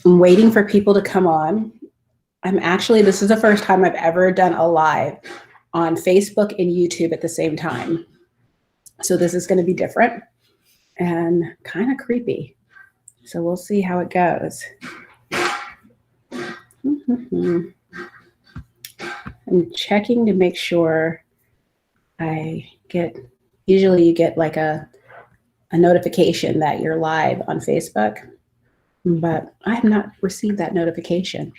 I'm waiting for people to come on. This is the first time I've ever done a live on Facebook and YouTube at the same time. So this is going to be different and kind of creepy. So we'll see how it goes. I'm checking to make sure usually you get like a notification that you're live on Facebook, but I have not received that notification.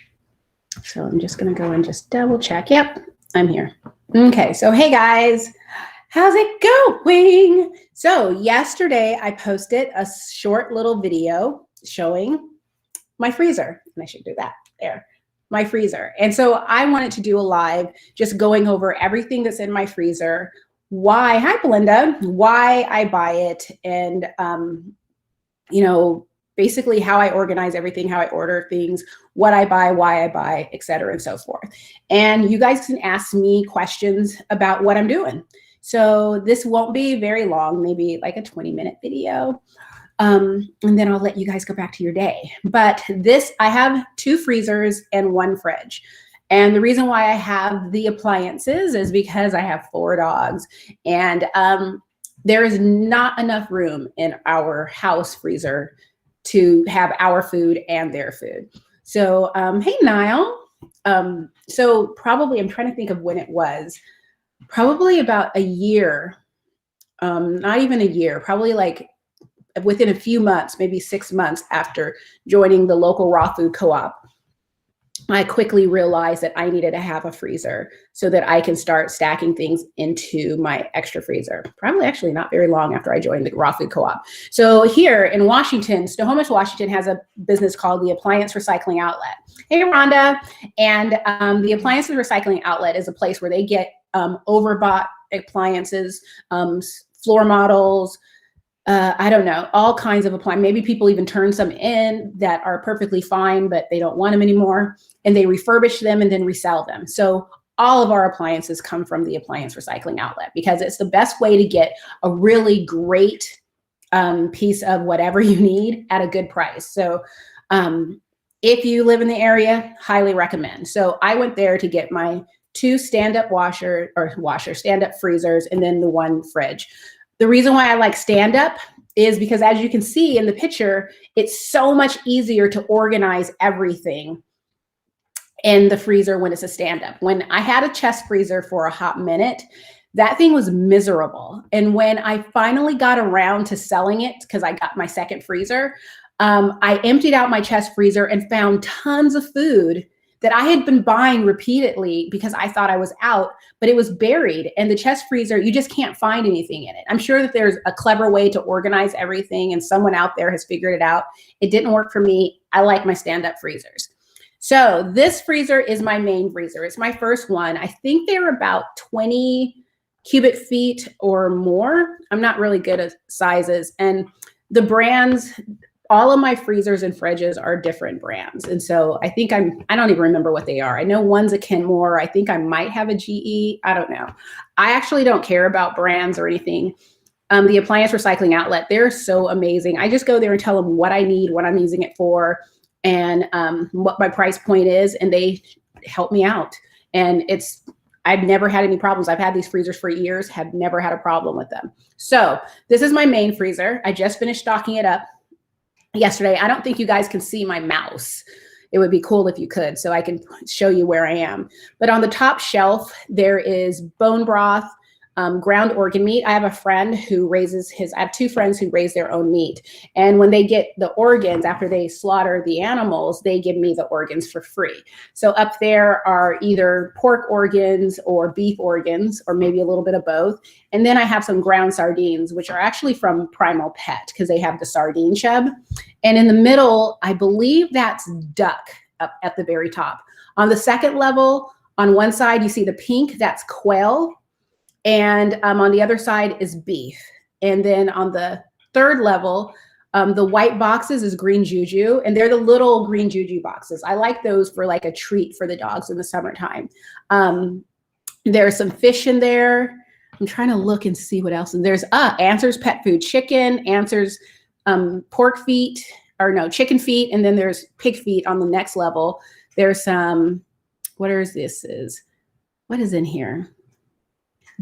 So I'm just going to go and just double check. Yep, I'm here. Okay, so hey guys, how's it going? So yesterday I posted a short little video showing my freezer, and I should do that there, my freezer. And so I wanted to do a live just going over everything that's in my freezer, hi Belinda, why I buy it, and basically how I organize everything, how I order things, what I buy, why I buy, et cetera, and so forth. And you guys can ask me questions about what I'm doing. So this won't be very long, maybe like a 20-minute video. And then I'll let you guys go back to your day. But I have 2 freezers and 1 fridge. And the reason why I have the appliances is because I have 4 dogs. And there is not enough room in our house freezer to have our food and their food. So, hey, Niall. So probably, I'm trying to think of when it was, probably about a year, not even a year, probably like within a few months, maybe 6 months after joining the local raw food co-op, I quickly realized that I needed to have a freezer so that I can start stacking things into my extra freezer. Probably actually not very long after I joined the raw food co-op. So here in Washington, Snohomish, Washington has a business called the Appliance Recycling Outlet. Hey, Rhonda. And the Appliance Recycling Outlet is a place where they get overbought appliances, floor models, I don't know, all kinds of appliances. Maybe people even turn some in that are perfectly fine, but they don't want them anymore. And they refurbish them and then resell them. So all of our appliances come from the Appliance Recycling Outlet because it's the best way to get a really great piece of whatever you need at a good price. So if you live in the area, highly recommend. So I went there to get my 2 stand-up stand-up freezers, and then the 1 fridge. The reason why I like stand-up is because, as you can see in the picture, it's so much easier to organize everything in the freezer when it's a stand-up. When I had a chest freezer for a hot minute, that thing was miserable. And when I finally got around to selling it, because I got my second freezer, I emptied out my chest freezer and found tons of food that I had been buying repeatedly because I thought I was out, but it was buried. And the chest freezer, you just can't find anything in it. I'm sure that there's a clever way to organize everything and someone out there has figured it out. It didn't work for me. I like my stand-up freezers. So this freezer is my main freezer. It's my first one. I think they're about 20 cubic feet or more. I'm not really good at sizes. And the brands, all of my freezers and fridges are different brands. And so I think I don't even remember what they are. I know one's a Kenmore. I think I might have a GE. I don't know. I actually don't care about brands or anything. The Appliance Recycling Outlet, they're so amazing. I just go there and tell them what I need, what I'm using it for, and what my price point is, and they help me out. And I've never had any problems. I've had these freezers for years, have never had a problem with them. So this is my main freezer. I just finished stocking it up yesterday. I don't think you guys can see my mouse. It would be cool if you could, so I can show you where I am. But on the top shelf, there is bone broth, ground organ meat. I have a friend who I have 2 friends who raise their own meat. And when they get the organs, after they slaughter the animals, they give me the organs for free. So up there are either pork organs or beef organs, or maybe a little bit of both. And then I have some ground sardines, which are actually from Primal Pet, because they have the sardine chub. And in the middle, I believe that's duck up at the very top. On the second level, on one side, you see the pink, that's quail. And on the other side is beef. And then on the third level, the white boxes is green juju, and they're the little green juju boxes. I like those for like a treat for the dogs in the summertime. There's some fish in there. I'm trying to look and see what else. And there's Answer's Pet Food Chicken, Answer's pork feet, or no, chicken feet, and then there's pig feet on the next level. There's some, what is in here?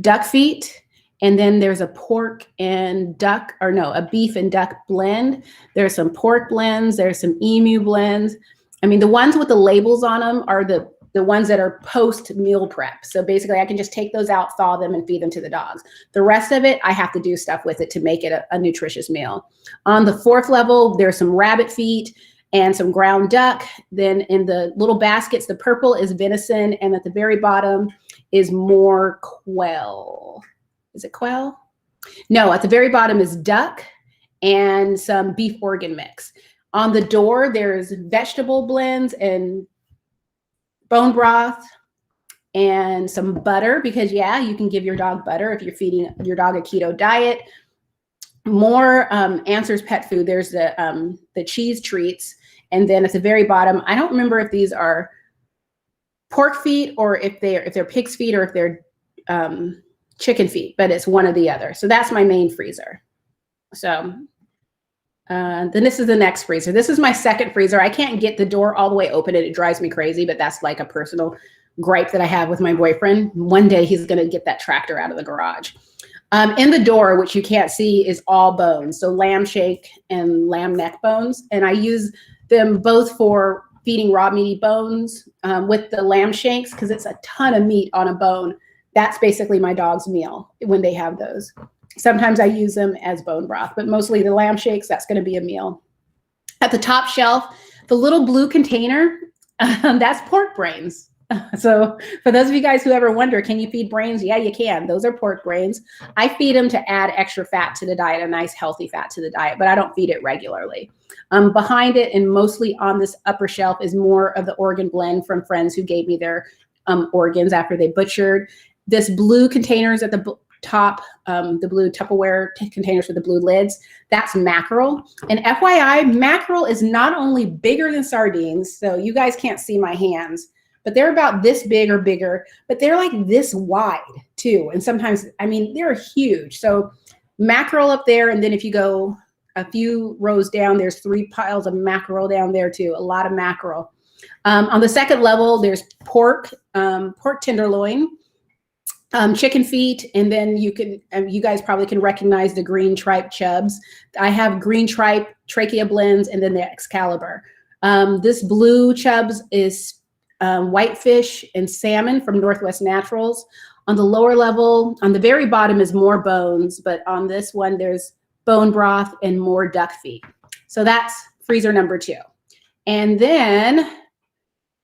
Duck feet. And then there's a pork and duck, or no, a beef and duck blend. There's some pork blends. There's some emu blends. I mean, the ones with the labels on them are the ones that are post meal prep. So basically I can just take those out, thaw them, and feed them to the dogs. The rest of it, I have to do stuff with it to make it a nutritious meal. On the 4th level, there's some rabbit feet and some ground duck. Then in the little baskets, the purple is venison, and at the very bottom is more quail. Is it quail? No, at the very bottom is duck and some beef organ mix. On the door, there's vegetable blends and bone broth and some butter, because yeah, you can give your dog butter if you're feeding your dog a keto diet. More Answers pet food. There's the cheese treats. And then at the very bottom, I don't remember if these are pork feet or if they're pig's feet or if they're chicken feet, but it's one or the other. So that's my main freezer. So then this is the next freezer. This is my second freezer. I can't get the door all the way open and it drives me crazy, but that's like a personal gripe that I have with my boyfriend. One day he's going to get that tractor out of the garage. In the door, which you can't see, is all bones. So lamb shake and lamb neck bones. And I use them both for feeding raw meaty bones with the lamb shanks, because it's a ton of meat on a bone. That's basically my dog's meal when they have those. Sometimes I use them as bone broth, but mostly the lamb shakes, that's going to be a meal. At the top shelf, the little blue container, that's pork brains. So for those of you guys who ever wonder, can you feed brains? Yeah, you can. Those are pork brains. I feed them to add extra fat to the diet, a nice healthy fat to the diet, but I don't feed it regularly. Behind it and mostly on this upper shelf is more of the organ blend from friends who gave me their organs after they butchered. This blue containers at the top, the blue Tupperware containers with the blue lids, that's mackerel. And FYI, mackerel is not only bigger than sardines, so you guys can't see my hands, but they're about this big or bigger, but they're like this wide too. And sometimes, I mean, they're huge. So mackerel up there, and then if you go a few rows down, there's 3 piles of mackerel down there too, a lot of mackerel. On the second level, there's pork tenderloin, chicken feet, and then you guys probably can recognize the green tripe chubs. I have green tripe, trachea blends, and then the Excalibur. This blue chubs is whitefish and salmon from Northwest Naturals. On the lower level, on the very bottom is more bones, but on this one, there's bone broth and more duck feet. So that's freezer number 2. And then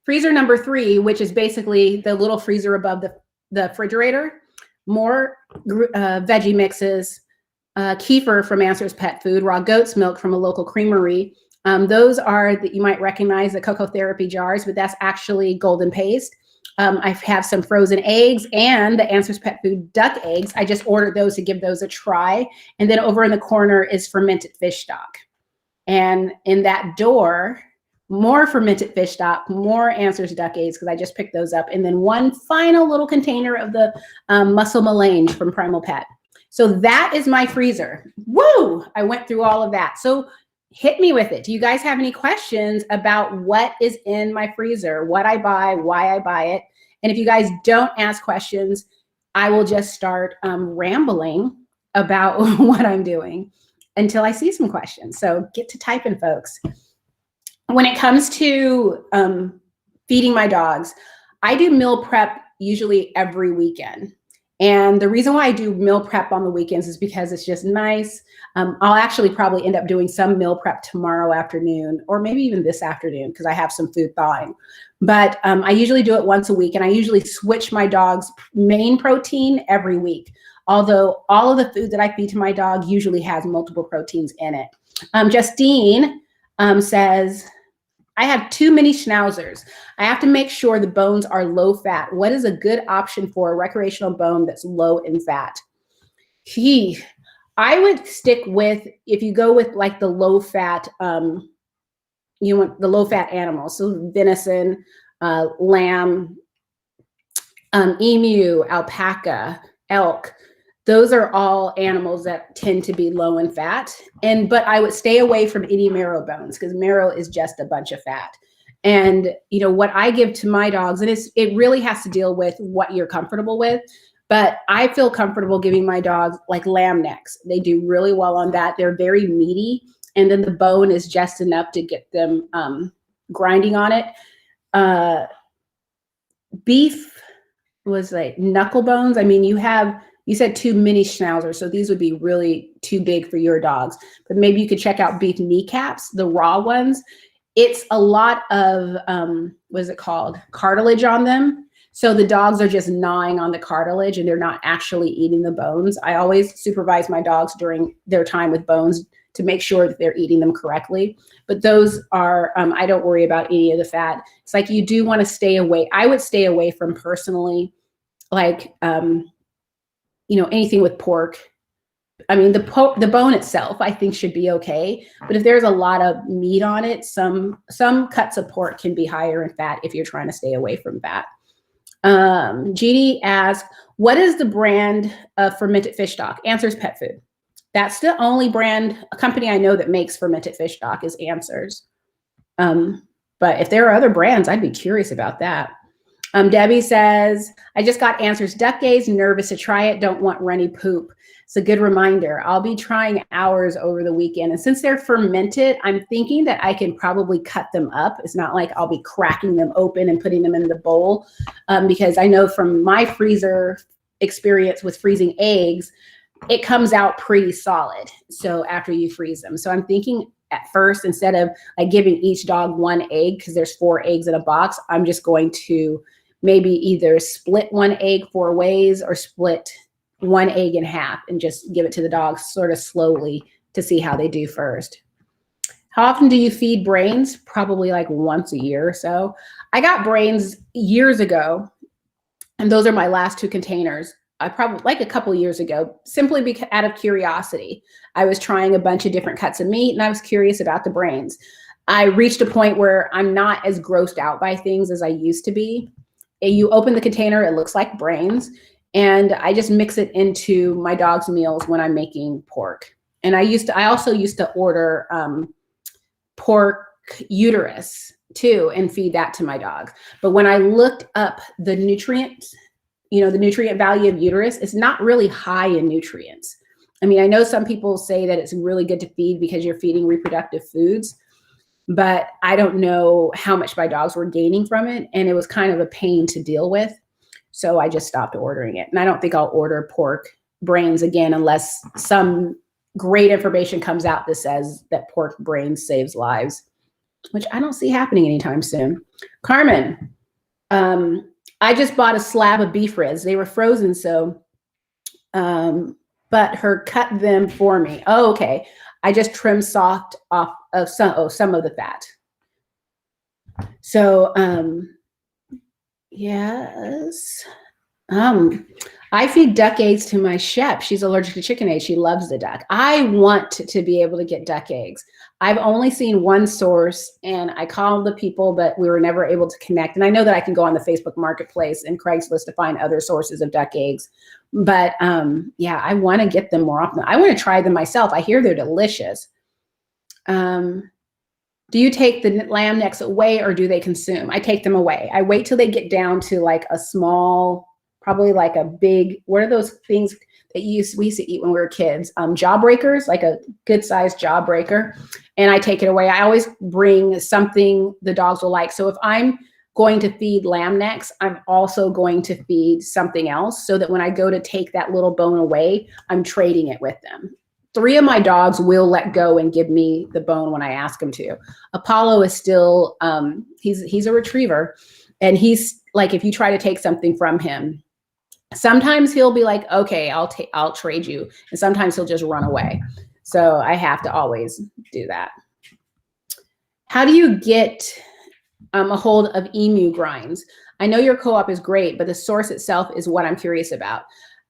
freezer number 3, which is basically the little freezer above the refrigerator, more veggie mixes, kefir from Answers Pet Food, raw goat's milk from a local creamery. Those are that you might recognize, the Cocoa Therapy jars, but that's actually golden paste. I have some frozen eggs and the Answers Pet Food duck eggs. I just ordered those to give those a try. And then over in the corner is fermented fish stock. And in that door, more fermented fish stock, more Answers duck eggs, because I just picked those up. And then one final little container of the mussel melange from Primal Pet. So that is my freezer. Woo! I went through all of that. So hit me with it. Do you guys have any questions about what is in my freezer, what I buy, why I buy it? And if you guys don't ask questions, I will just start rambling about what I'm doing until I see some questions. So get to typing, folks. When it comes to feeding my dogs, I do meal prep usually every weekend. And the reason why I do meal prep on the weekends is because it's just nice. I'll actually probably end up doing some meal prep tomorrow afternoon, or maybe even this afternoon, because I have some food thawing. But I usually do it once a week, and I usually switch my dog's main protein every week. Although all of the food that I feed to my dog usually has multiple proteins in it. Justine says, I have too many schnauzers. I have to make sure the bones are low fat. What is a good option for a recreational bone that's low in fat? I would stick with, if you go with like the low fat, you want the low fat animals. So venison, lamb, emu, alpaca, elk. those are all animals that tend to be low in fat. But I would stay away from any marrow bones because marrow is just a bunch of fat. And what I give to my dogs, and it really has to deal with what you're comfortable with. But I feel comfortable giving my dogs like lamb necks. They do really well on that. They're very meaty, and then the bone is just enough to get them grinding on it. Beef was like knuckle bones. I mean, you said too many schnauzers, so these would be really too big for your dogs. But maybe you could check out beef kneecaps, the raw ones. It's a lot of, what is it called? Cartilage on them. So the dogs are just gnawing on the cartilage and they're not actually eating the bones. I always supervise my dogs during their time with bones to make sure that they're eating them correctly. But those are, I don't worry about any of the fat. It's like you do want to stay away. I would stay away from personally, like, anything with pork. I mean, the bone itself, I think, should be okay. But if there's a lot of meat on it, some cuts of pork can be higher in fat if you're trying to stay away from that. GD asks, what is the brand of fermented fish stock? Answers Pet Food. That's the only a company I know that makes fermented fish stock is Answers. But if there are other brands, I'd be curious about that. Debbie says, I just got Answers duck gaze, nervous to try it, don't want runny poop. It's a good reminder. I'll be trying ours over the weekend. And since they're fermented, I'm thinking that I can probably cut them up. It's not like I'll be cracking them open and putting them in the bowl, because I know from my freezer experience with freezing eggs, it comes out pretty solid. So after you freeze them. So I'm thinking at first, instead of like giving each dog one egg, because there's 4 eggs in a box, I'm just going to maybe either split 1 egg 4 ways or split 1 egg in half and just give it to the dogs sort of slowly to see how they do first. How often do you feed brains? Probably like once a year or so. I got brains years ago, and those are my last 2 containers. I probably like a couple years ago, simply because out of curiosity. I was trying a bunch of different cuts of meat and I was curious about the brains. I reached a point where I'm not as grossed out by things as I used to be. You open the container, it looks like brains. And I just mix it into my dog's meals when I'm making pork. And I also used to order pork uterus too and feed that to my dogs. But when I looked up the nutrients, the nutrient value of uterus, it's not really high in nutrients. I mean, I know some people say that it's really good to feed because you're feeding reproductive foods, but I don't know how much my dogs were gaining from it. And it was kind of a pain to deal with. So I just stopped ordering it. And I don't think I'll order pork brains again unless some great information comes out that says that pork brains saves lives, which I don't see happening anytime soon. Carmen, I just bought a slab of beef ribs. They were frozen, so, but her cut them for me. Oh, okay. I just trimmed soft off of some of the fat. So, yes. I feed duck eggs to my chef. She's allergic to chicken eggs. She loves the duck. I want to be able to get duck eggs. I've only seen one source and I called the people, but we were never able to connect. And I know that I can go on the Facebook Marketplace and Craigslist to find other sources of duck eggs. But yeah, I want to get them more often. I want to try them myself. I hear they're delicious. Do you take the lamb necks away or do they consume? I take them away. I wait till they get down to like a small, probably like a big, what are those things that we used to eat when we were kids? Jawbreakers, like a good sized jawbreaker. And I take it away. I always bring something the dogs will like. So if I'm going to feed lamb necks, I'm also going to feed something else so that when I go to take that little bone away, I'm trading it with them. 3 of my dogs will let go and give me the bone when I ask them to. Apollo is still, he's a retriever. And he's like, if you try to take something from him, sometimes he'll be like, okay, I'll trade you. And sometimes he'll just run away. So I have to always do that. How do you get a hold of emu grinds? I know your co-op is great, but the source itself is what I'm curious about.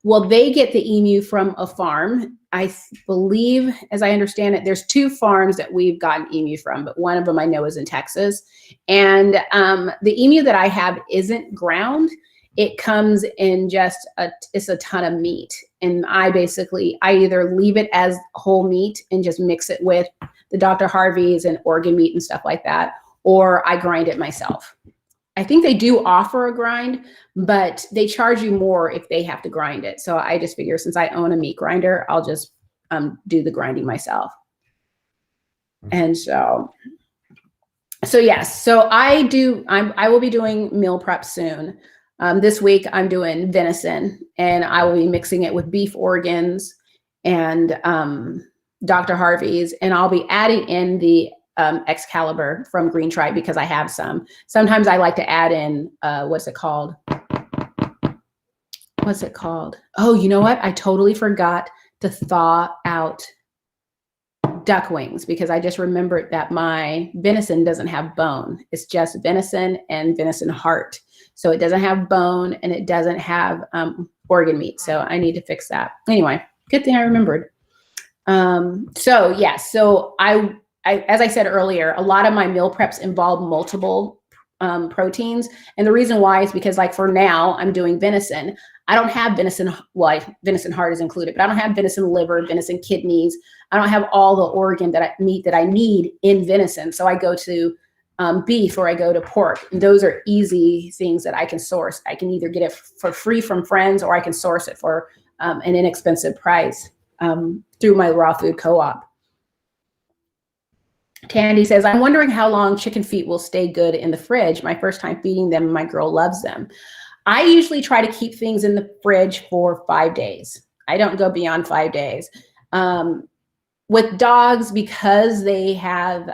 Well, they get the emu from a farm. I believe, as I understand it, there's 2 farms that we've gotten emu from, but one of them I know is in Texas. And the emu that I have isn't ground. It comes in just it's a ton of meat. And I either leave it as whole meat and just mix it with the Dr. Harvey's and organ meat and stuff like that, or I grind it myself. I think they do offer a grind, but they charge you more if they have to grind it. So I just figure since I own a meat grinder, I'll just do the grinding myself. And so yes, so I will be doing meal prep soon. This week I'm doing venison, and I will be mixing it with beef organs and Dr. Harvey's, and I'll be adding in the Excalibur from Green Tribe because I have some. Sometimes I like to add in, what's it called? Oh, you know what? I totally forgot to thaw out duck wings because I just remembered that my venison doesn't have bone. It's just venison and venison heart. So it doesn't have bone and it doesn't have organ meat. So I need to fix that. Anyway, good thing I remembered. So yes, so I, as I said earlier, a lot of my meal preps involve multiple proteins. And the reason why is because, like, for now I'm doing venison. I don't have venison, well, venison heart is included, but I don't have venison liver, venison kidneys. I don't have all the organ meat that I need in venison. So I go to beef or I go to pork. And those are easy things that I can source. I can either get it for free from friends, or I can source it for an inexpensive price through my raw food co-op. Tandy says, I'm wondering how long chicken feet will stay good in the fridge. My first time feeding them, my girl loves them. I usually try to keep things in the fridge for 5 days. I don't go beyond 5 days. With dogs, because they have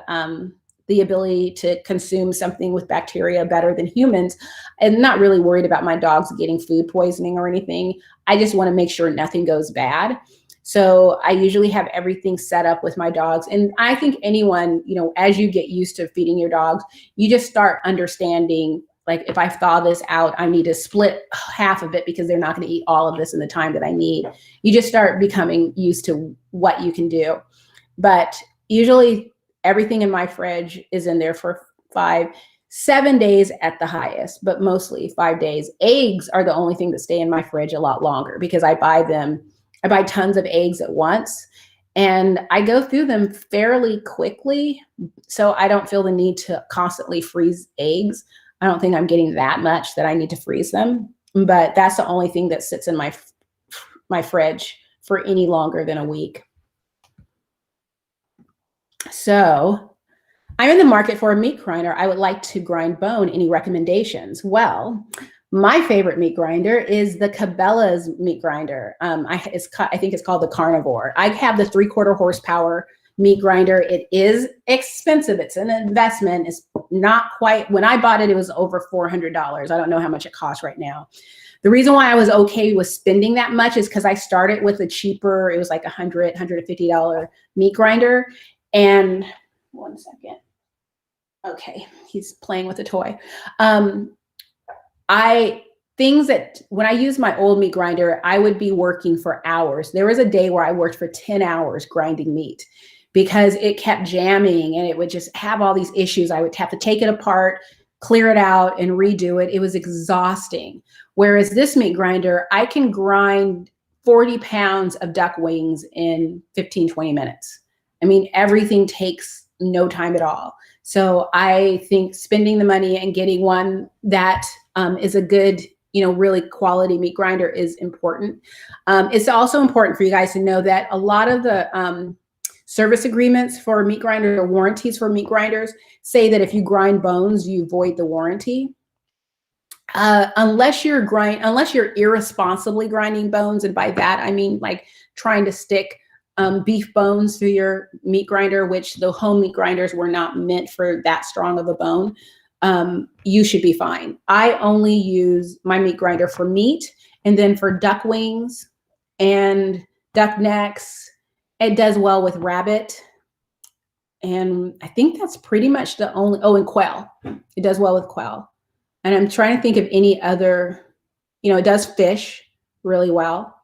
the ability to consume something with bacteria better than humans, I'm not really worried about my dogs getting food poisoning or anything. I just want to make sure nothing goes bad. So I usually have everything set up with my dogs. And I think anyone, you know, as you get used to feeding your dogs, you just start understanding, like, if I thaw this out, I need to split half of it because they're not going to eat all of this in the time that I need. You just start becoming used to what you can do. But usually everything in my fridge is in there for 7 days at the highest, but mostly 5 days. Eggs are the only thing that stay in my fridge a lot longer because I buy tons of eggs at once, and I go through them fairly quickly. So I don't feel the need to constantly freeze eggs. I don't think I'm getting that much that I need to freeze them, but that's the only thing that sits in my fridge for any longer than a week. So I'm in the market for a meat grinder. I would like to grind bone. Any recommendations? Well, my favorite meat grinder is the Cabela's meat grinder. I think it's called the Carnivore. I have the 3/4 horsepower meat grinder. It is expensive. It's an investment. It's not quite, when I bought it, it was over $400. I don't know how much it costs right now. The reason why I was okay with spending that much is because I started with a cheaper, it was like $150 meat grinder. And one second. Okay, he's playing with a toy. Things that when I used my old meat grinder, I would be working for hours. There was a day where I worked for 10 hours grinding meat because it kept jamming and it would just have all these issues. I would have to take it apart, clear it out, and redo it. It was exhausting. Whereas this meat grinder, I can grind 40 pounds of duck wings in 15, 20 minutes. I mean, everything takes no time at all. So I think spending the money and getting one that is a good, really quality meat grinder is important. It's also important for you guys to know that a lot of the service agreements for meat grinders or warranties for meat grinders say that if you grind bones, you void the warranty. Unless you're irresponsibly grinding bones, and by that I mean like trying to stick beef bones through your meat grinder, which the home meat grinders were not meant for that strong of a bone, you should be fine. I only use my meat grinder for meat, and then for duck wings and duck necks, it does well with rabbit. And I think that's pretty much the only, and quail. It does well with quail. And I'm trying to think of any other, it does fish really well.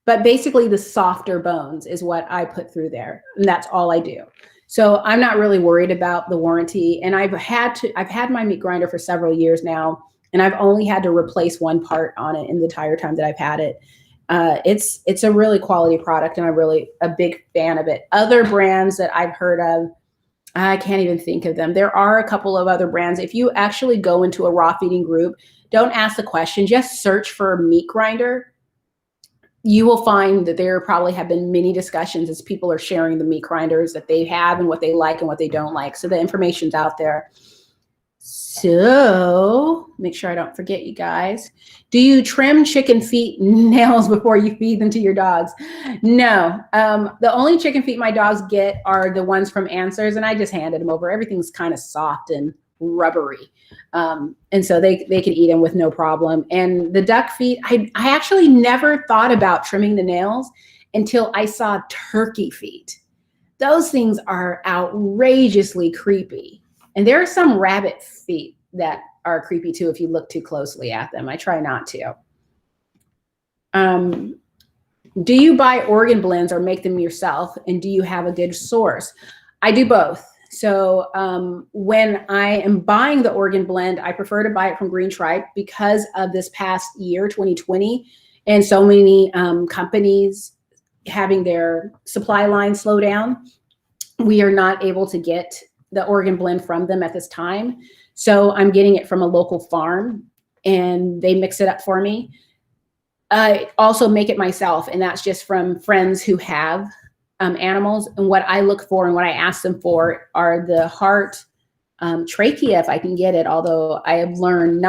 But basically the softer bones is what I put through there. And that's all I do. So I'm not really worried about the warranty. And I've had my meat grinder for several years now, and I've only had to replace one part on it in the entire time that I've had it. It's a really quality product, and I'm really a big fan of it. Other brands that I've heard of, I can't even think of them. There are a couple of other brands. If you actually go into a raw feeding group, don't ask the question, just search for meat grinder. You will find that there probably have been many discussions as people are sharing the meat grinders that they have and what they like and what they don't like. So the information's out there. So make sure I don't forget, you guys. Do you trim chicken feet nails before you feed them to your dogs? No. The only chicken feet my dogs get are the ones from Answers, and I just handed them over. Everything's kind of soft and rubbery. And so they can eat them with no problem. And the duck feet, I actually never thought about trimming the nails until I saw turkey feet. Those things are outrageously creepy. And there are some rabbit feet that are creepy too if you look too closely at them. I try not to. Do you buy organ blends or make them yourself? And do you have a good source? I do both. So when I am buying the organ blend, I prefer to buy it from Green Tribe because of this past year, 2020, and so many companies having their supply line slow down. We are not able to get the organ blend from them at this time. So I'm getting it from a local farm and they mix it up for me. I also make it myself, and that's just from friends who have animals. And what I look for and what I ask them for are the heart, trachea, if I can get it. Although I have learned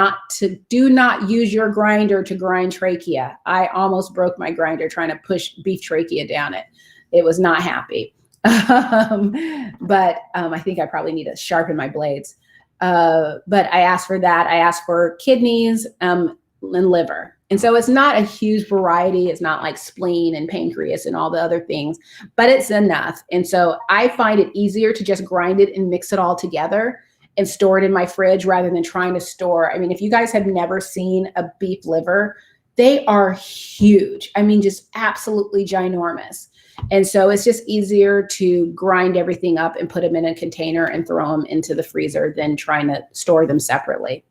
do not use your grinder to grind trachea. I almost broke my grinder trying to push beef trachea down it. It was not happy. But I think I probably need to sharpen my blades. But I asked for that. I asked for kidneys and liver. And so it's not a huge variety. It's not like spleen and pancreas and all the other things, but it's enough. And so I find it easier to just grind it and mix it all together and store it in my fridge rather than trying to store. I mean, if you guys have never seen a beef liver, they are huge. I mean, just absolutely ginormous. And so it's just easier to grind everything up and put them in a container and throw them into the freezer than trying to store them separately.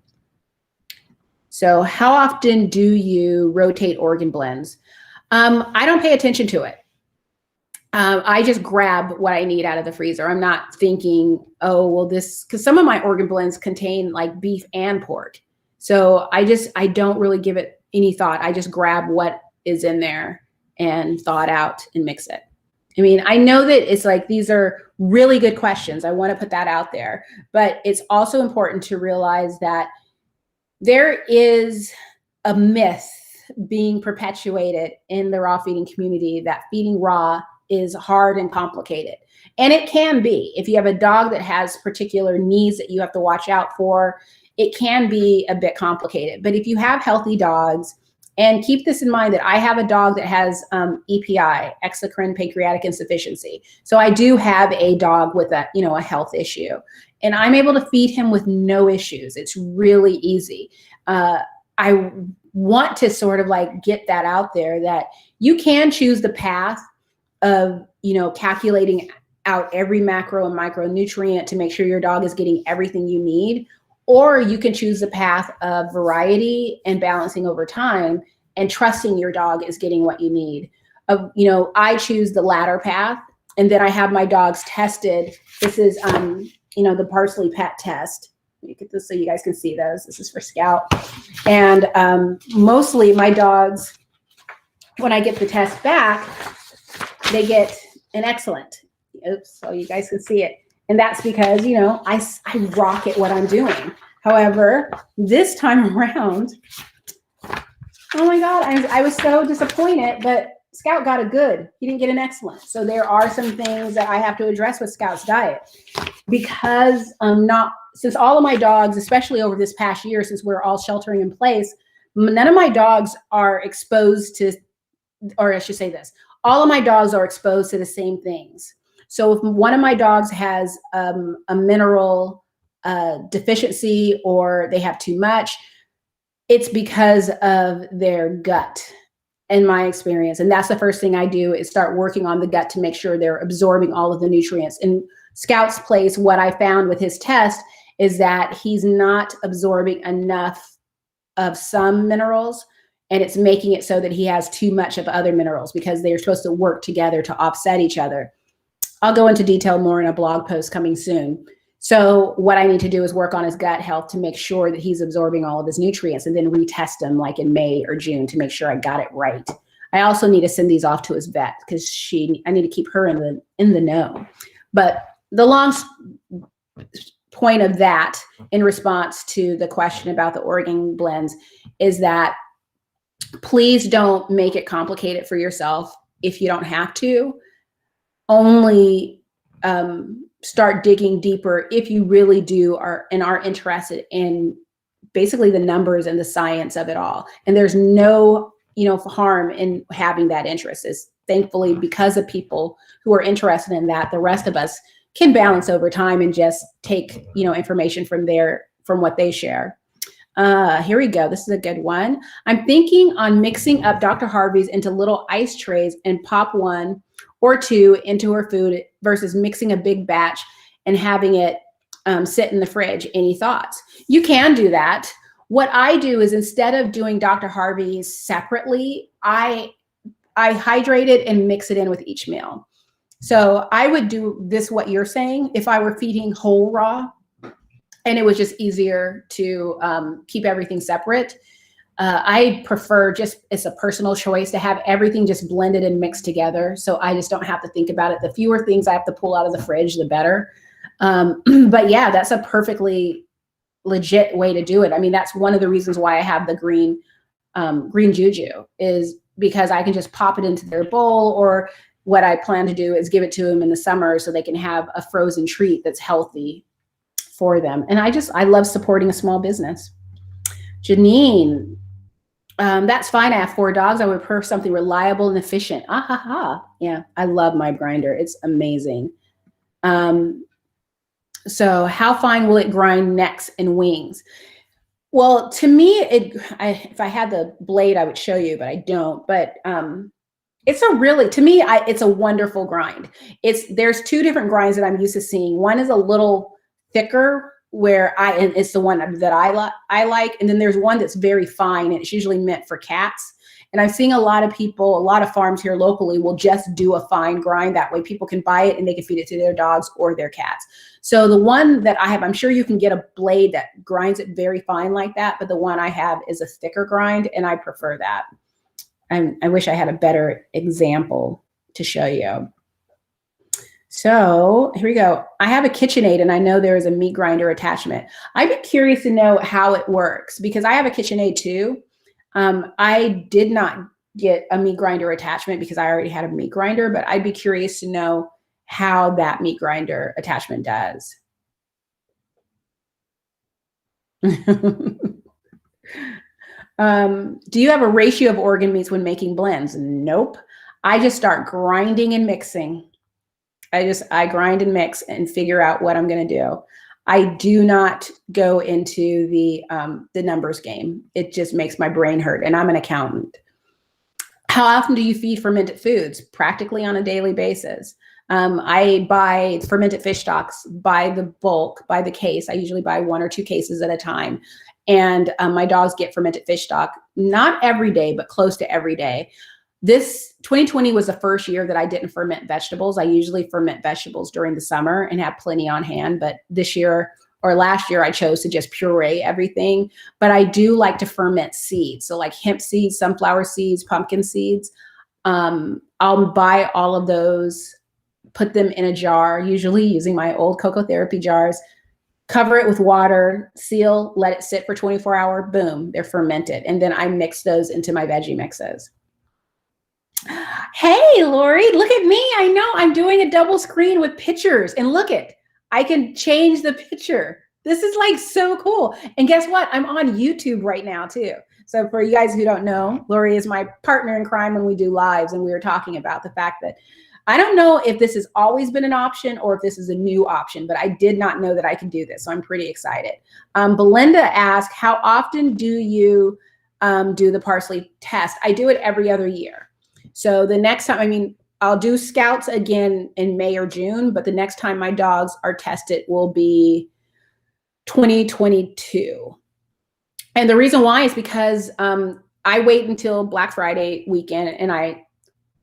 So how often do you rotate organ blends? I don't pay attention to it. I just grab what I need out of the freezer. I'm not thinking, oh, well, because some of my organ blends contain like beef and pork. So I don't really give it any thought. I just grab what is in there and thaw it out and mix it. I mean, I know that it's like, these are really good questions. I want to put that out there, but it's also important to realize that there is a myth being perpetuated in the raw feeding community that feeding raw is hard and complicated. And it can be. If you have a dog that has particular needs that you have to watch out for, it can be a bit complicated. But if you have healthy dogs, and keep this in mind that I have a dog that has EPI, exocrine pancreatic insufficiency. So I do have a dog with a health issue, and I'm able to feed him with no issues. It's really easy. I want to sort of like get that out there that you can choose the path of, calculating out every macro and micronutrient to make sure your dog is getting everything you need. Or you can choose the path of variety and balancing over time and trusting your dog is getting what you need. I choose the latter path, and then I have my dogs tested. This is, the parsley pet test. Let me get this so you guys can see those. This is for Scout. And mostly my dogs, when I get the test back, they get an excellent. Oops, so you guys can see it. And that's because, I rock at what I'm doing. However, this time around, oh my God, I was so disappointed, but Scout got a good. He didn't get an excellent. So there are some things that I have to address with Scout's diet because since all of my dogs, especially over this past year, since we're all sheltering in place, none of my dogs are exposed to, or I should say this, all of my dogs are exposed to the same things. So if one of my dogs has a mineral deficiency or they have too much, it's because of their gut, in my experience. And that's the first thing I do is start working on the gut to make sure they're absorbing all of the nutrients. In Scout's place, what I found with his test is that he's not absorbing enough of some minerals and it's making it so that he has too much of other minerals because they're supposed to work together to offset each other. I'll go into detail more in a blog post coming soon. So what I need to do is work on his gut health to make sure that he's absorbing all of his nutrients, and then retest him like in May or June to make sure I got it right. I also need to send these off to his vet because I need to keep her in the know. But the long point of that, in response to the question about the organ blends, is that please don't make it complicated for yourself if you don't have to. Only start digging deeper if you really are interested in basically the numbers and the science of it all. And there's no, harm in having that interest. Is thankfully, because of people who are interested in that, the rest of us can balance over time and just take, information from what they share. Here we go. This is a good one. I'm thinking on mixing up Dr. Harvey's into little ice trays and pop 1 or 2 into her food versus mixing a big batch and having it sit in the fridge. Any thoughts? You can do that. What I do is, instead of doing Dr. Harvey's separately, I hydrate it and mix it in with each meal. So I would do this, what you're saying, if I were feeding whole raw, and it was just easier to keep everything separate. I prefer, just it's a personal choice, to have everything just blended and mixed together. So I just don't have to think about it. The fewer things I have to pull out of the fridge, the better. But yeah, that's a perfectly legit way to do it. I mean, that's one of the reasons why I have the green juju, is because I can just pop it into their bowl, or what I plan to do is give it to them in the summer so they can have a frozen treat that's healthy for them. And I love supporting a small business. Janine, that's fine. I have 4 dogs. I would prefer something reliable and efficient. Ah, ha, ha. Yeah, I love my grinder. It's amazing. So how fine will it grind necks and wings? Well, to me, if I had the blade, I would show you, but I don't. But it's it's a wonderful grind. There's 2 different grinds that I'm used to seeing. One is a little thicker, and it's the one that I like. And then there's one that's very fine, and it's usually meant for cats. And I'm seeing a lot of farms here locally will just do a fine grind. That way people can buy it and they can feed it to their dogs or their cats. So the one that I have, I'm sure you can get a blade that grinds it very fine like that, but the one I have is a thicker grind, and I prefer that. I wish I had a better example to show you. So here we go. I have a KitchenAid, and I know there is a meat grinder attachment. I'd be curious to know how it works, because I have a KitchenAid too. I did not get a meat grinder attachment because I already had a meat grinder, but I'd be curious to know how that meat grinder attachment does. Do you have a ratio of organ meats when making blends? Nope. I just start grinding and mixing. I grind and mix and figure out what I'm going to do. I do not go into the numbers game. It just makes my brain hurt, and I'm an accountant. How often do you feed fermented foods? Practically on a daily basis. I buy fermented fish stocks by the bulk, by the case. I usually buy 1 or 2 cases at a time. And my dogs get fermented fish stock, not every day, but close to every day. This 2020 was the first year that I didn't ferment vegetables. I usually ferment vegetables during the summer and have plenty on hand. But this year or last year, I chose to just puree everything. But I do like to ferment seeds. So like hemp seeds, sunflower seeds, pumpkin seeds. I'll buy all of those, put them in a jar, usually using my old Cocoa Therapy jars, cover it with water, seal, let it sit for 24 hours, boom, they're fermented. And then I mix those into my veggie mixes. Hey, Lori, look at me. I know I'm doing a double screen with pictures, and I can change the picture. This is like so cool. And guess what? I'm on YouTube right now too. So for you guys who don't know, Lori is my partner in crime when we do lives, and we were talking about the fact that I don't know if this has always been an option or if this is a new option, but I did not know that I could do this. So I'm pretty excited. Belinda asked, how often do you do the parsley test? I do it every other year. So the next time, I'll do scouts again in May or June, but the next time my dogs are tested will be 2022. And the reason why is because I wait until Black Friday weekend and I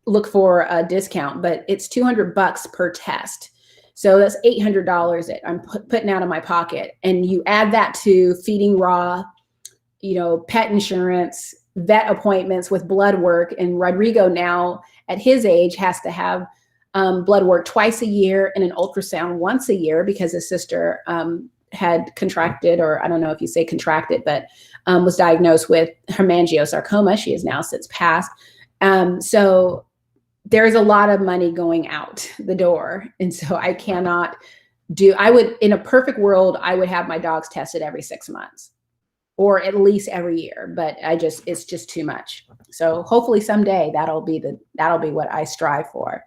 look for a discount, but it's $200 per test. So that's $800 that I'm putting out of my pocket. And you add that to feeding raw, you know, pet insurance, vet appointments with blood work. And Rodrigo now at his age has to have blood work twice a year and an ultrasound once a year because his sister had contracted, or I don't know if you say contracted, but was diagnosed with hemangiosarcoma. She has now since passed. So there's a lot of money going out the door. And so I cannot I would, in a perfect world, I would have my dogs tested every 6 months or at least every year, but it's just too much. So hopefully someday that'll be what I strive for.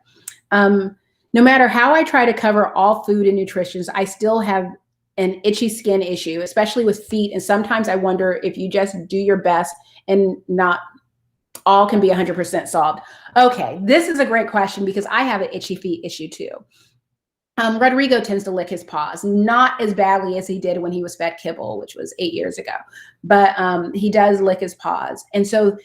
No matter how I try to cover all food and nutrition, I still have an itchy skin issue, especially with feet. And sometimes I wonder if you just do your best and not all can be 100% solved. Okay, this is a great question because I have an itchy feet issue too. Rodrigo tends to lick his paws, not as badly as he did when he was fed kibble, which was 8 years ago, but he does lick his paws. And so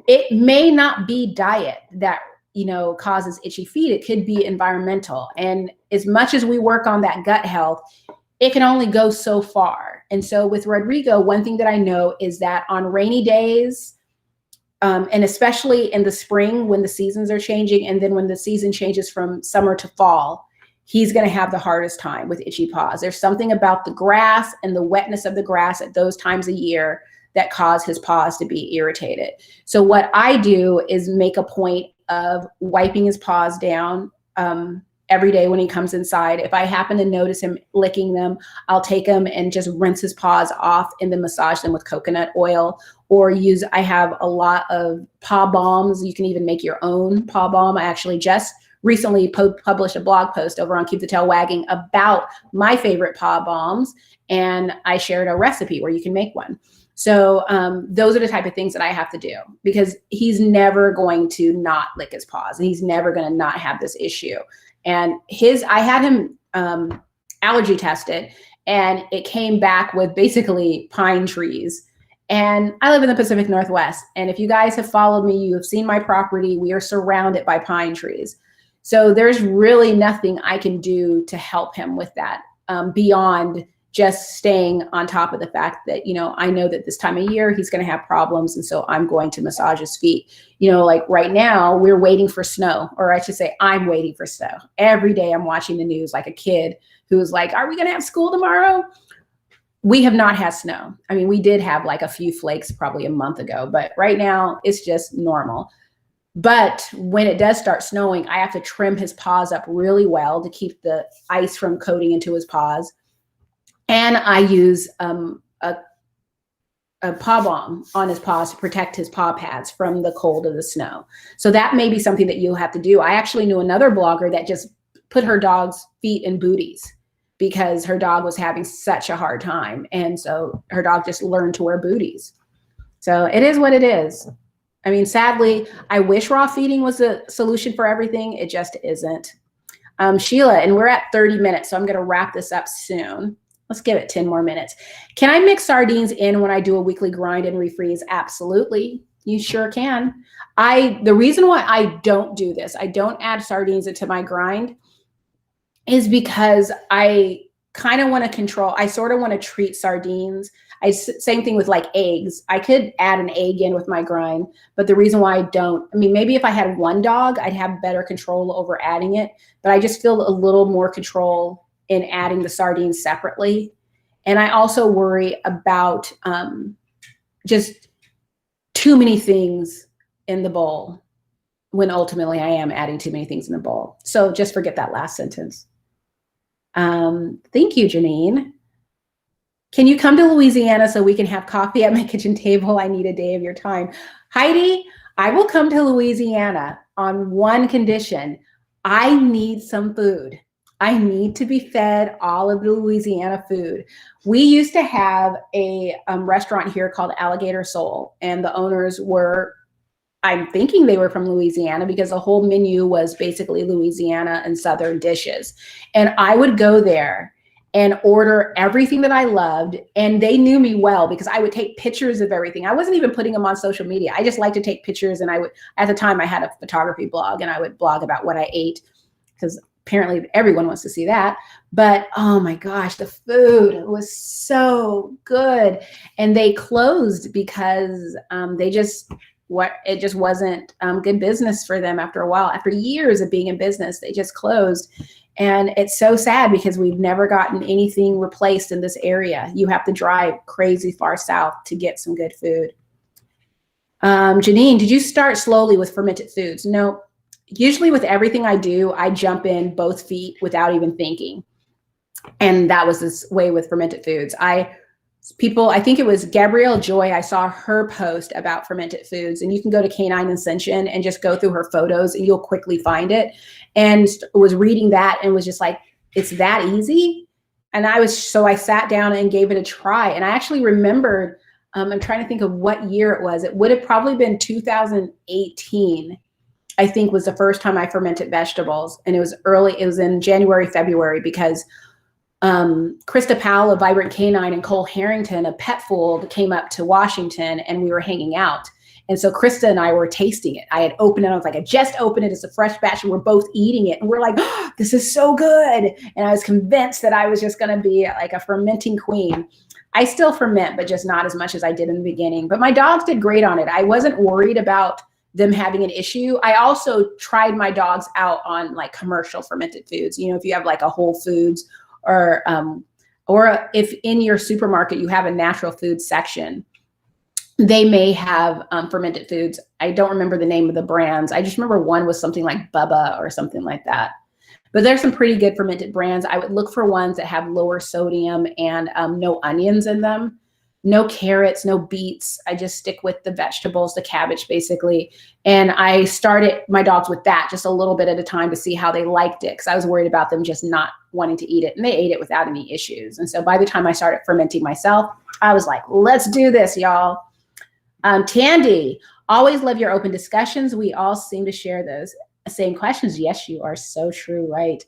it may not be diet that, you know, causes itchy feet. It could be environmental. And as much as we work on that gut health, it can only go so far. And so with Rodrigo, one thing that I know is that on rainy days, and especially in the spring when the seasons are changing, and then when the season changes from summer to fall, he's going to have the hardest time with itchy paws. There's something about the grass and the wetness of the grass at those times of year that cause his paws to be irritated. So what I do is make a point of wiping his paws down every day when he comes inside. If I happen to notice him licking them, I'll take him and just rinse his paws off and then massage them with coconut oil, or I have a lot of paw balms. You can even make your own paw balm. I actually just recently published a blog post over on Keep the Tail Wagging about my favorite paw balms. And I shared a recipe where you can make one. So those are the type of things that I have to do because he's never going to not lick his paws and he's never going to not have this issue. And I had him allergy tested and it came back with basically pine trees. And I live in the Pacific Northwest. And if you guys have followed me, you have seen my property. We are surrounded by pine trees. So there's really nothing I can do to help him with that beyond just staying on top of the fact that, you know, I know that this time of year he's going to have problems. And so I'm going to massage his feet. You know, like right now we're waiting for snow, or I should say I'm waiting for snow. Every day I'm watching the news like a kid who's like, are we going to have school tomorrow? We have not had snow. I mean, we did have like a few flakes probably a month ago, but right now it's just normal. But when it does start snowing, I have to trim his paws up really well to keep the ice from coating into his paws. And I use a paw balm on his paws to protect his paw pads from the cold of the snow. So that may be something that you'll have to do. I actually knew another blogger that just put her dog's feet in booties because her dog was having such a hard time. And so her dog just learned to wear booties. So it is what it is. I mean, sadly, I wish raw feeding was a solution for everything. It just isn't. Sheila, and we're at 30 minutes, so I'm going to wrap this up soon. Let's give it 10 more minutes. Can I mix sardines in when I do a weekly grind and refreeze? Absolutely. You sure can. The reason why I don't do this, I don't add sardines into my grind, is because I kind of want to control, I sort of want to treat sardines. Same thing with like eggs. I could add an egg in with my grind, but the reason why I don't, I mean, maybe if I had one dog, I'd have better control over adding it, but I just feel a little more control in adding the sardines separately. And I also worry about just too many things in the bowl when ultimately I am adding too many things in the bowl. So just forget that last sentence. Thank you, Janine. Can you come to Louisiana so we can have coffee at my kitchen table? I need a day of your time. Heidi, I will come to Louisiana on one condition. I need some food. I need to be fed all of the Louisiana food. We used to have a restaurant here called Alligator Soul, and the owners were, I'm thinking they were from Louisiana because the whole menu was basically Louisiana and Southern dishes. And I would go there and order everything that I loved. And they knew me well because I would take pictures of everything. I wasn't even putting them on social media. I just like to take pictures. And I would, at the time I had a photography blog, and I would blog about what I ate because apparently everyone wants to see that. But oh my gosh, the food was so good. And they closed because it just wasn't good business for them after a while. After years of being in business, they just closed. And it's so sad because we've never gotten anything replaced in this area. You have to drive crazy far south to get some good food. Janine, did you start slowly with fermented foods? No. Usually with everything I do, I jump in both feet without even thinking. And that was this way with fermented foods. I think it was Gabrielle Joy, I saw her post about fermented foods, and you can go to Canine Ascension and just go through her photos and you'll quickly find it. And was reading that and was just like, it's that easy. And I sat down and gave it a try. And I actually remembered, I'm trying to think of what year it was. It would have probably been 2018. I think was the first time I fermented vegetables. And it was in January, February, because Krista Powell of Vibrant Canine and Cole Harrington of Petfold came up to Washington and we were hanging out. And so Krista and I were tasting it. I had opened it. I was like, I just opened it. It's a fresh batch and we're both eating it. And we're like, oh, this is so good. And I was convinced that I was just going to be like a fermenting queen. I still ferment, but just not as much as I did in the beginning. But my dogs did great on it. I wasn't worried about them having an issue. I also tried my dogs out on like commercial fermented foods. You know, if you have like a Whole Foods or if in your supermarket you have a natural food section, they may have fermented foods. I don't remember the name of the brands. I just remember one was something like Bubba or something like that. But there's some pretty good fermented brands. I would look for ones that have lower sodium and no onions in them. No carrots, no beets. I just stick with the vegetables, the cabbage basically. And I started my dogs with that just a little bit at a time to see how they liked it, because I was worried about them just not wanting to eat it. And they ate it without any issues. And so by the time I started fermenting myself, I was like, let's do this, y'all. Tandy, always love your open discussions. We all seem to share those same questions. Yes, you are so true, right?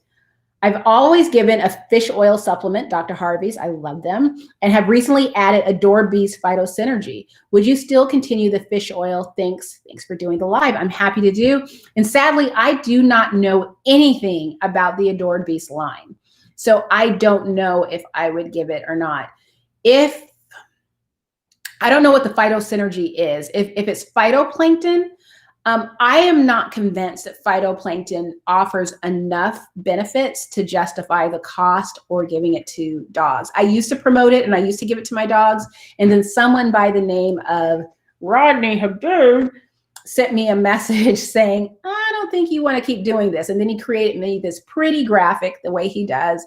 I've always given a fish oil supplement, Dr. Harveys, I love them, and have recently added Adore Beast Phytosynergy. Would you still continue the fish oil? Thanks for doing the live. I'm happy to do. And sadly, I do not know anything about the Adored Beast line. So I don't know if I would give it or not. I don't know what the phytosynergy is. If it's phytoplankton, I am not convinced that phytoplankton offers enough benefits to justify the cost or giving it to dogs. I used to promote it and I used to give it to my dogs. And then someone by the name of Rodney Habib sent me a message saying, I don't think you want to keep doing this. And then he created me this pretty graphic, the way he does,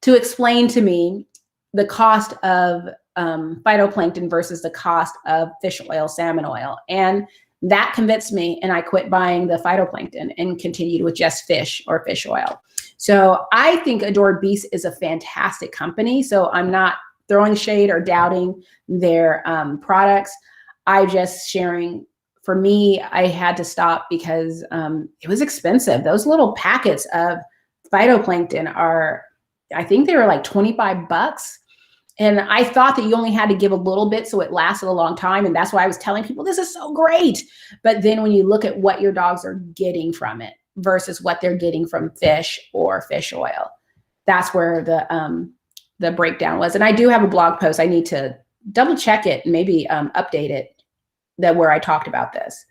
to explain to me the cost of phytoplankton versus the cost of fish oil, salmon oil. And that convinced me, and I quit buying the phytoplankton and continued with just fish or fish oil. So I think Adored Beast is a fantastic company. So I'm not throwing shade or doubting their products. I'm just sharing. For me, I had to stop because it was expensive. Those little packets of phytoplankton are, I think they were like 25 bucks. And I thought that you only had to give a little bit so it lasted a long time. And that's why I was telling people, this is so great. But then when you look at what your dogs are getting from it versus what they're getting from fish or fish oil, that's where the breakdown was. And I do have a blog post. I need to double check it and maybe update it where I talked about this.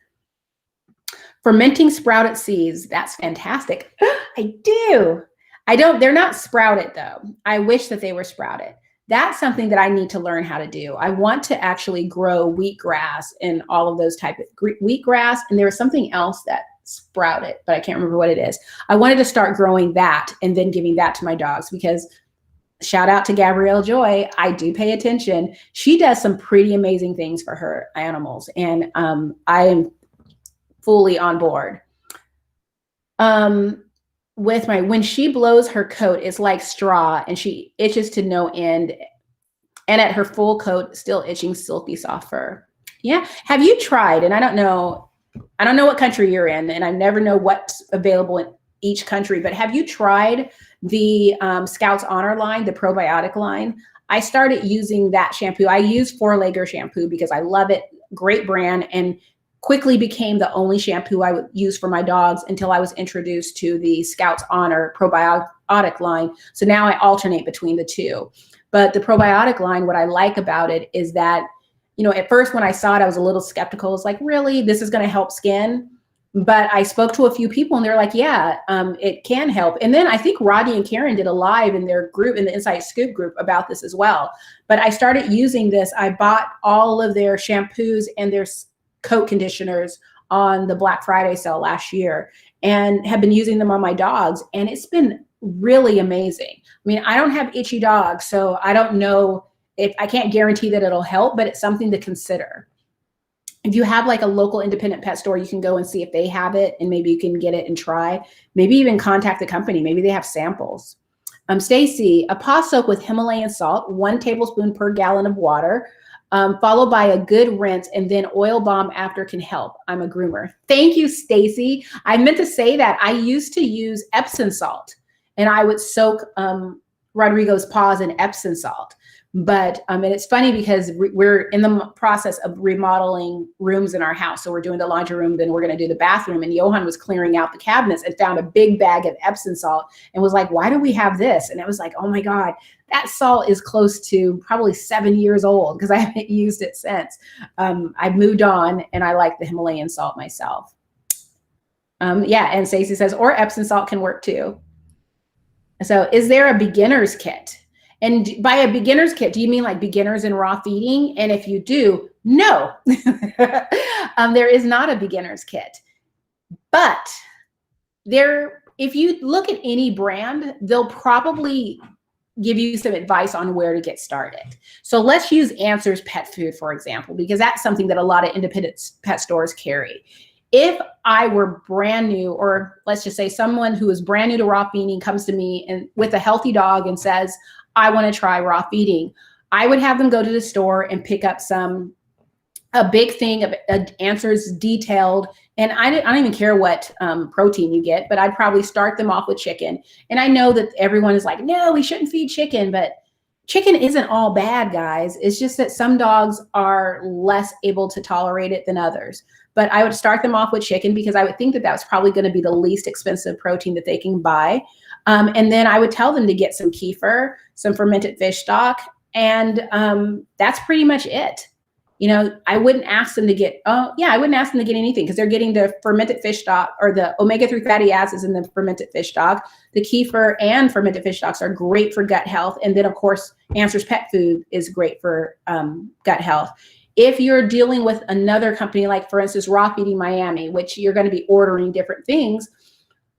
Fermenting sprouted seeds. That's fantastic. I do. They're not sprouted though. I wish that they were sprouted. That's something that I need to learn how to do. I want to actually grow wheatgrass and all of those type of wheatgrass. And there was something else that sprouted, but I can't remember what it is. I wanted to start growing that and then giving that to my dogs, because shout out to Gabrielle Joy, I do pay attention. She does some pretty amazing things for her animals. And I am fully on board. When she blows her coat, it's like straw and she itches to no end. And at her full coat, still itching silky soft fur. Yeah. Have you tried? And I don't know what country you're in, and I never know what's available in each country, but have you tried the Scouts Honor line, the probiotic line, I started using that shampoo. I use four-legger shampoo because I love it. Great brand, and quickly became the only shampoo I would use for my dogs until I was introduced to the Scouts Honor probiotic line. So now I alternate between the two. But the probiotic line, what I like about it is that, you know, at first when I saw it, I was a little skeptical. It's like, really, this is going to help skin? But I spoke to a few people and they're like, yeah, it can help. And then I think Rodney and Karen did a live in their group, in the Inside Scoop group, about this as well. But I started using this. I bought all of their shampoos and their coat conditioners on the Black Friday sale last year and have been using them on my dogs. And it's been really amazing. I mean, I don't have itchy dogs, so I don't know if, I can't guarantee that it'll help, but it's something to consider. If you have like a local independent pet store, you can go and see if they have it, and maybe you can get it and try. Maybe even contact the company. Maybe they have samples. Stacy, a paw soak with Himalayan salt, 1 tablespoon per gallon of water, followed by a good rinse, and then oil balm after can help. I'm a groomer. Thank you, Stacy. I meant to say that I used to use Epsom salt, and I would soak Rodrigo's paws in Epsom salt. But and it's funny because we're in the process of remodeling rooms in our house. So we're doing the laundry room, then we're going to do the bathroom. And Johan was clearing out the cabinets and found a big bag of Epsom salt and was like, why do we have this? And I was like, oh my God, that salt is close to probably 7 years old because I haven't used it since. I've moved on, and I like the Himalayan salt myself. Yeah, and Stacey says, or Epsom salt can work too. So is there a beginner's kit? And by a beginner's kit, do you mean like beginners in raw feeding? And if you do, no, there is not a beginner's kit. But if you look at any brand, they'll probably give you some advice on where to get started. So let's use Answers Pet Food, for example, because that's something that a lot of independent pet stores carry. If I were brand new, or let's just say someone who is brand new to raw feeding comes to me and with a healthy dog and says, I want to try raw feeding, I would have them go to the store and pick up a big thing of Answers detailed. And I don't even care what protein you get, but I'd probably start them off with chicken. And I know that everyone is like, no, we shouldn't feed chicken, but chicken isn't all bad, guys. It's just that some dogs are less able to tolerate it than others. But I would start them off with chicken because I would think that that's probably going to be the least expensive protein that they can buy. And then I would tell them to get some kefir, some fermented fish stock, and that's pretty much it. You know, I wouldn't ask them to get, I wouldn't ask them to get anything because they're getting the fermented fish stock or the omega-3 fatty acids in the fermented fish stock. The kefir and fermented fish stocks are great for gut health. And then, of course, Answers Pet Food is great for gut health. If you're dealing with another company, like, for instance, Raw Feeding Miami, which you're going to be ordering different things,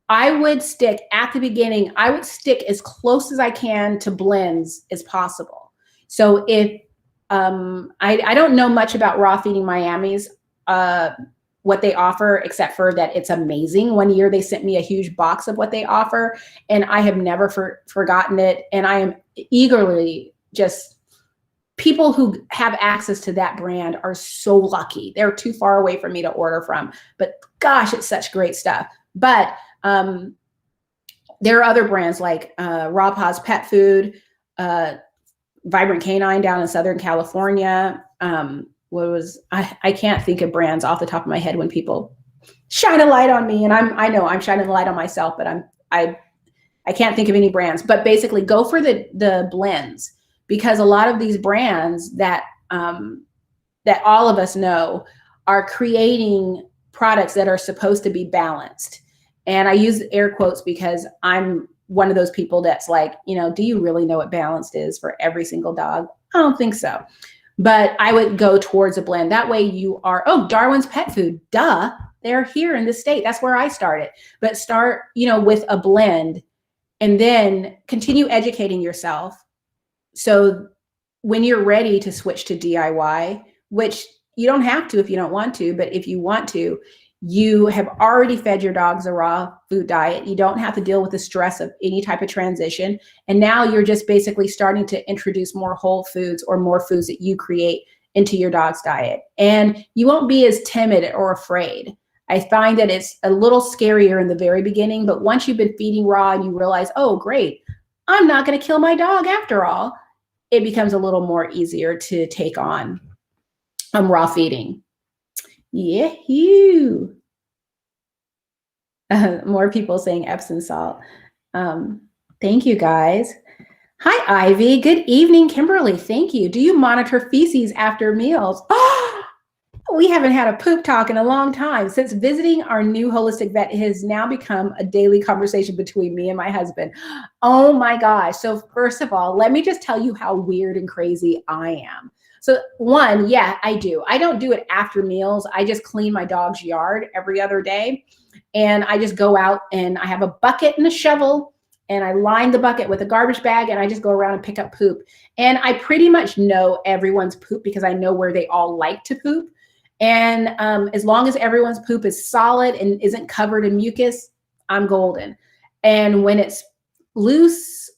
I would stick at the beginning, I would stick as close as I can to blends as possible. So if I don't know much about Raw Feeding Miami's, what they offer, except for that it's amazing. One year they sent me a huge box of what they offer, and I have never forgotten it. And I am eagerly just, people who have access to that brand are so lucky. They're too far away for me to order from, but gosh, it's such great stuff. But there are other brands like Raw Paws Pet Food, Vibrant Canine down in Southern California. I can't think of brands off the top of my head when people shine a light on me, and I know I'm shining a light on myself, but I can't think of any brands. But basically, go for the blends, because a lot of these brands that that all of us know are creating products that are supposed to be balanced. And I use air quotes because I'm one of those people that's like, you know, do you really know what balanced is for every single dog? I don't think so. But I would go towards a blend. That way you are, Darwin's Pet Food, duh, they're here in the state. That's where I started. But start, you know, with a blend, and then continue educating yourself. So when you're ready to switch to DIY, which you don't have to if you don't want to, but if you want to, you have already fed your dogs a raw food diet. You don't have to deal with the stress of any type of transition. And now you're just basically starting to introduce more whole foods or more foods that you create into your dog's diet. And you won't be as timid or afraid. I find that it's a little scarier in the very beginning, but once you've been feeding raw and you realize, oh, great, I'm not going to kill my dog after all, it becomes a little more easier to take on raw feeding. Yeah, you. More people saying Epsom salt. Thank you, guys. Hi, Ivy. Good evening, Kimberly. Thank you. Do you monitor feces after meals? Oh, we haven't had a poop talk in a long time. Since visiting our new holistic vet, it has now become a daily conversation between me and my husband. Oh my gosh. So first of all, let me just tell you how weird and crazy I am. So one, yeah, I do. I don't do it after meals. I just clean my dog's yard every other day. And I just go out and I have a bucket and a shovel and I line the bucket with a garbage bag and I just go around and pick up poop. And I pretty much know everyone's poop because I know where they all like to poop. And as long as everyone's poop is solid and isn't covered in mucus, I'm golden. And when it's loose,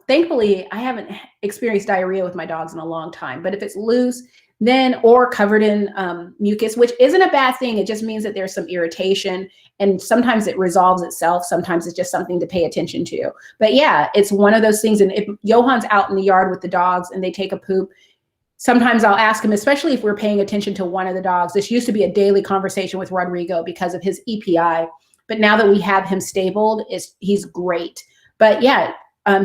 thankfully, I haven't experienced diarrhea with my dogs in a long time. But if it's loose, then or covered in mucus, which isn't a bad thing. It just means that there's some irritation. And sometimes it resolves itself. Sometimes it's just something to pay attention to. But yeah, it's one of those things. And if Johan's out in the yard with the dogs and they take a poop, sometimes I'll ask him, especially if we're paying attention to one of the dogs. This used to be a daily conversation with Rodrigo because of his EPI. But now that we have him stabled, he's great. But yeah,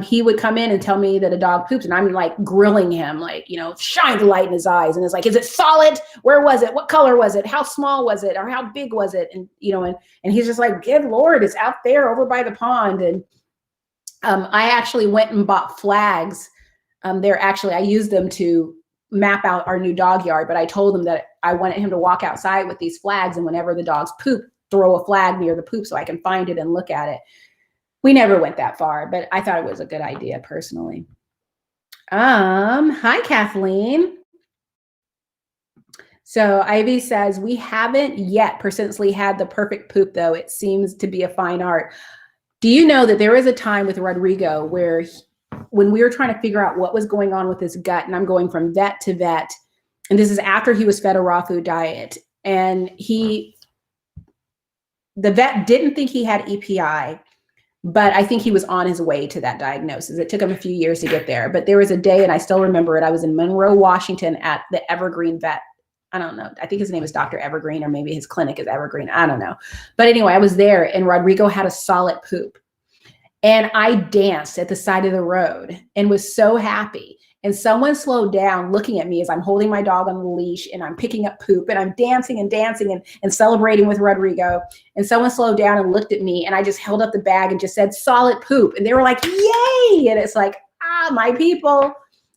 he would come in and tell me that a dog poops, and I'm like grilling him, like, shine the light in his eyes. And it's like, is it solid? Where was it? What color was it? How small was it? Or how big was it? And, and he's just like, good Lord, it's out there over by the pond. And I actually went and bought flags. I used them to map out our new dog yard, but I told him that I wanted him to walk outside with these flags. And whenever the dogs poop, throw a flag near the poop so I can find it and look at it. We never went that far, but I thought it was a good idea personally. Hi, Kathleen. So Ivy says, we haven't yet persistently had the perfect poop, though. It seems to be a fine art. Do you know that there was a time with Rodrigo where when we were trying to figure out what was going on with his gut, and I'm going from vet to vet, and this is after he was fed a raw food diet, and the vet didn't think he had EPI, but I think he was on his way to that diagnosis. It took him a few years to get there. But there was a day, and I still remember it, I was in Monroe, Washington at the Evergreen vet. I don't know. I think his name is Dr. Evergreen, or maybe his clinic is Evergreen. I don't know. But anyway, I was there, and Rodrigo had a solid poop. And I danced at the side of the road and was so happy. And someone slowed down looking at me as I'm holding my dog on the leash and I'm picking up poop and I'm dancing and celebrating with Rodrigo. And someone slowed down and looked at me and I just held up the bag and just said solid poop. And they were like, yay. And it's like, my people.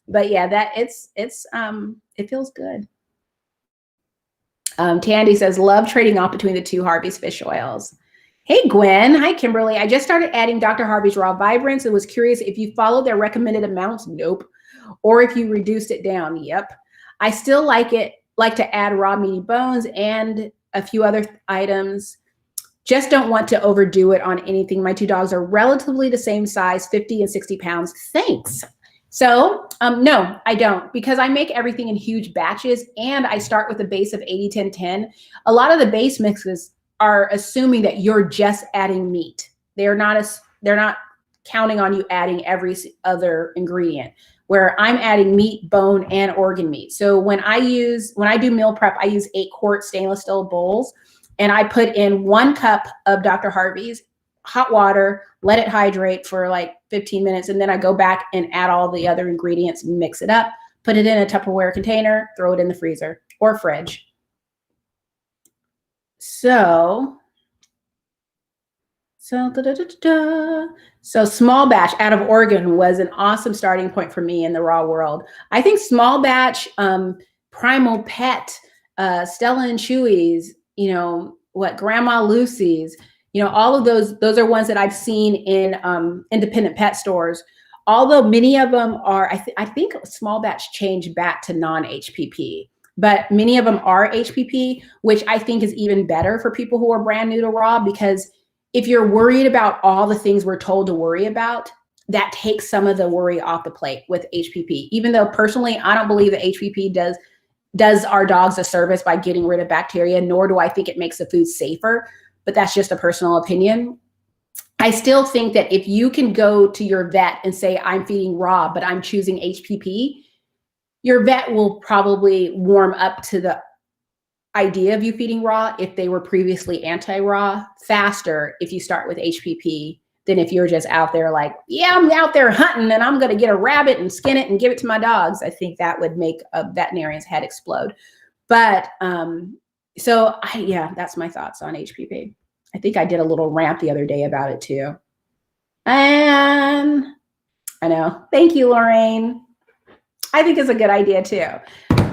But yeah, it feels good. Tandy says, love trading off between the two Harvey's fish oils. Hey, Gwen. Hi, Kimberly. I just started adding Dr. Harvey's Raw Vibrance and was curious if you followed their recommended amounts. Nope. Or if you reduced it down. Yep. I still like to add raw meaty bones and a few other items. Just don't want to overdo it on anything. My two dogs are relatively the same size, 50 and 60 pounds. Thanks. So no, I don't, because I make everything in huge batches and I start with a base of 80-10-10. A lot of the base mixes are assuming that you're just adding meat. They're not counting on you adding every other ingredient, where I'm adding meat, bone, and organ meat. So when I do meal prep, I use 8-quart stainless steel bowls, and I put in 1 cup of Dr. Harvey's hot water, let it hydrate for like 15 minutes, and then I go back and add all the other ingredients, mix it up, put it in a Tupperware container, throw it in the freezer or fridge. So small batch out of Oregon was an awesome starting point for me in the raw world. I think small batch, Primal Pet, Stella and Chewy's, Grandma Lucy's, all of those are ones that I've seen in independent pet stores. Although many of them are, I think small batch changed back to non-HPP. But many of them are HPP, which I think is even better for people who are brand new to raw, because if you're worried about all the things we're told to worry about, that takes some of the worry off the plate with HPP. Even though personally, I don't believe that HPP does does our dogs a service by getting rid of bacteria, nor do I think it makes the food safer, but that's just a personal opinion. I still think that if you can go to your vet and say, I'm feeding raw, but I'm choosing HPP, your vet will probably warm up to the idea of you feeding raw if they were previously anti-raw faster if you start with HPP than if you're just out there like, yeah, I'm out there hunting and I'm going to get a rabbit and skin it and give it to my dogs. I think that would make a veterinarian's head explode. But yeah, that's my thoughts on HPP. I think I did a little rant the other day about it too. And I know. Thank you, Lorraine. I think it's a good idea too.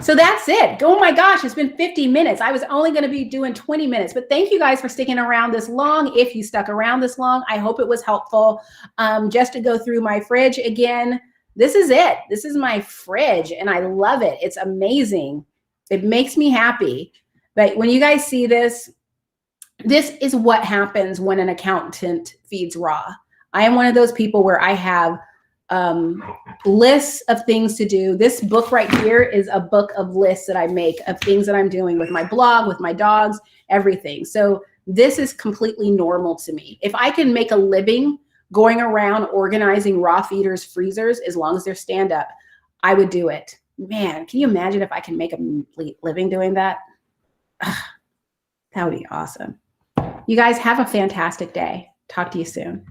So that's it. Oh my gosh, it's been 50 minutes. I was only going to be doing 20 minutes, but thank you guys for sticking around this long. If you stuck around this long, I hope it was helpful. Just to go through my fridge again, this is it. This is my fridge and I love it. It's amazing. It makes me happy. But when you guys see this, this is what happens when an accountant feeds raw. I am one of those people where I have lists of things to do. This book right here is a book of lists that I make of things that I'm doing with my blog, with my dogs, everything. So this is completely normal to me. If I can make a living going around organizing raw feeders, freezers, as long as they're stand up, I would do it. Man, can you imagine if I can make a complete living doing that? That would be awesome. You guys have a fantastic day. Talk to you soon.